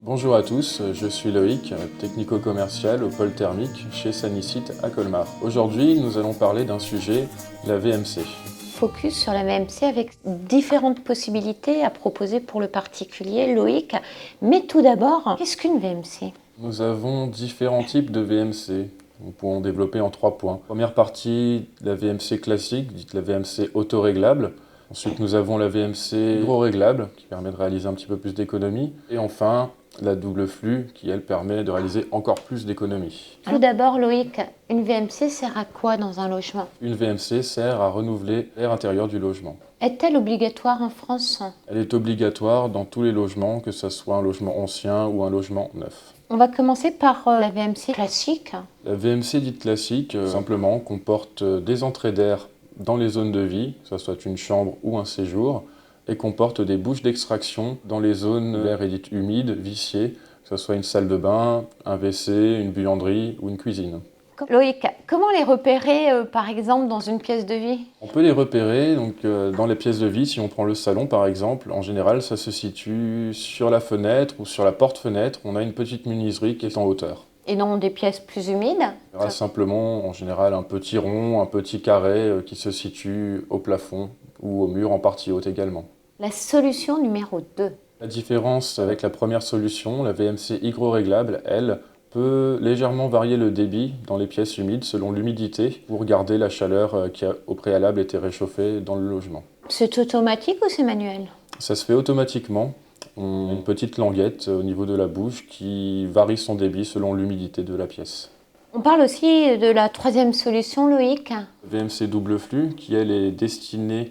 Bonjour à tous, je suis Loïc, technico-commercial au pôle thermique chez Sanicite à Colmar. Aujourd'hui, nous allons parler d'un sujet, la VMC. Focus sur la VMC avec différentes possibilités à proposer pour le particulier, Loïc. Mais tout d'abord, qu'est-ce qu'une VMC? Nous avons différents types de VMC. Nous pouvons développer en 3 points. Première partie, la VMC classique, dite la VMC autoréglable. Ensuite, nous avons la VMC hydro-réglable, qui permet de réaliser un petit peu plus d'économies. Et enfin, la double flux, qui elle permet de réaliser encore plus d'économies. Tout d'abord, Loïc, une VMC sert à quoi dans un logement? Une VMC sert à renouveler l'air intérieur du logement. Est-elle obligatoire en France? Elle est obligatoire dans tous les logements, que ce soit un logement ancien ou un logement neuf. On va commencer par la VMC classique. La VMC dite classique, simplement, comporte des entrées d'air dans les zones de vie, que ce soit une chambre ou un séjour, et comporte des bouches d'extraction dans les zones d'air dites humides, viciées, que ce soit une salle de bain, un WC, une buanderie ou une cuisine. Loïc, comment les repérer par exemple dans une pièce de vie? On peut les repérer dans les pièces de vie. Si on prend le salon par exemple, en général ça se situe sur la fenêtre ou sur la porte-fenêtre. On a une petite menuiserie qui est en hauteur. Et dans des pièces plus humides? Il y aura simplement en général un petit rond, un petit carré qui se situe au plafond ou au mur en partie haute également. La solution numéro 2. La différence avec la première solution, la VMC hydro-réglable, elle, peut légèrement varier le débit dans les pièces humides selon l'humidité pour garder la chaleur qui a au préalable été réchauffée dans le logement. C'est automatique ou c'est manuel? Ça se fait automatiquement. On a une petite languette au niveau de la bouche qui varie son débit selon l'humidité de la pièce. On parle aussi de la troisième solution, Loïc. VMC double flux qui elle est destinée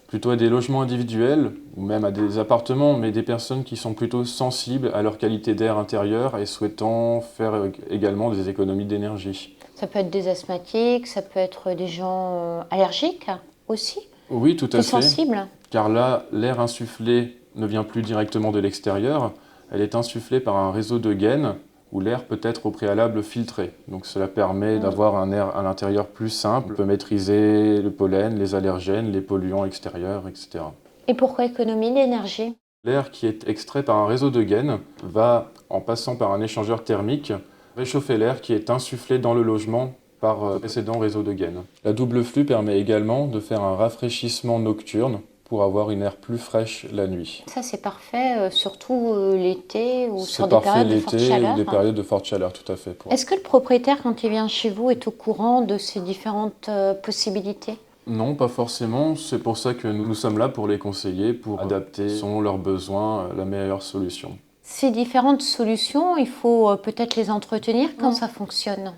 plutôt à des logements individuels ou même à des appartements, mais des personnes qui sont plutôt sensibles à leur qualité d'air intérieur et souhaitant faire également des économies d'énergie. Ça peut être des asthmatiques, ça peut être des gens allergiques aussi, Oui, tout à fait. sensibles. Car là, l'air insufflé ne vient plus directement de l'extérieur, elle est insufflée par un réseau de gaines où l'air peut être au préalable filtré. Donc cela permet d'avoir un air à l'intérieur plus simple, on peut maîtriser le pollen, les allergènes, les polluants extérieurs, etc. Et pourquoi économie d'énergie? L'air qui est extrait par un réseau de gaines va, en passant par un échangeur thermique, réchauffer l'air qui est insufflé dans le logement par le précédent réseau de gaines. La double flux permet également de faire un rafraîchissement nocturne pour avoir une air plus fraîche la nuit. Ça c'est parfait, surtout l'été ou sur C'est des parfait périodes de forte l'été chaleur. ou des périodes de forte chaleur, tout à fait. Est-ce que le propriétaire, quand il vient chez vous, est au courant de ces différentes possibilités? Non, pas forcément. C'est pour ça que nous sommes là pour les conseiller, pour adapter selon leurs besoins la meilleure solution. Ces différentes solutions, il faut peut-être les entretenir. Comment ça fonctionne?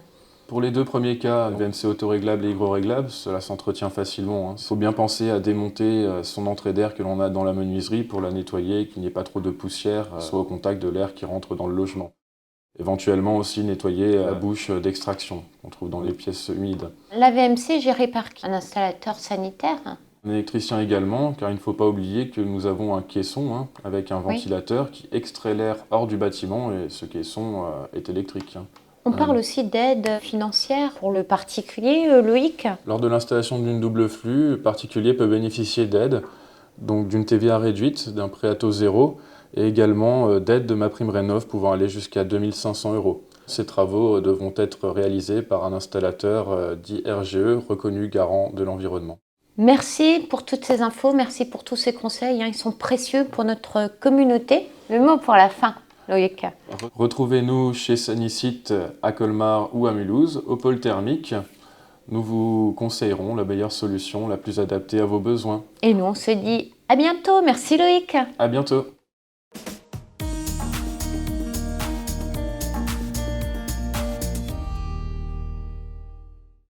Pour les deux premiers cas, VMC autoréglable et hydro-réglable, cela s'entretient facilement. Il faut bien penser à démonter son entrée d'air que l'on a dans la menuiserie pour la nettoyer, qu'il n'y ait pas trop de poussière, soit au contact de l'air qui rentre dans le logement. Éventuellement aussi nettoyer la bouche d'extraction qu'on trouve dans les pièces humides. La VMC gérée par qui? Un installateur sanitaire? Un électricien également, car il ne faut pas oublier que nous avons un caisson avec un ventilateur qui extrait l'air hors du bâtiment et ce caisson est électrique. On parle aussi d'aide financière pour le particulier, Loïc. Lors de l'installation d'une double flux, le particulier peut bénéficier d'aide, donc d'une TVA réduite, d'un prêt à taux zéro, et également d'aide de MaPrimeRénov' pouvant aller jusqu'à 2 500 €. Ces travaux devront être réalisés par un installateur dit RGE, reconnu garant de l'environnement. Merci pour toutes ces infos, merci pour tous ces conseils, ils sont précieux pour notre communauté. Le mot pour la fin, Loïc. Retrouvez-nous chez Sanicite à Colmar ou à Mulhouse, au pôle thermique. Nous vous conseillerons la meilleure solution, la plus adaptée à vos besoins. Et nous, on se dit à bientôt. Merci Loïc. À bientôt.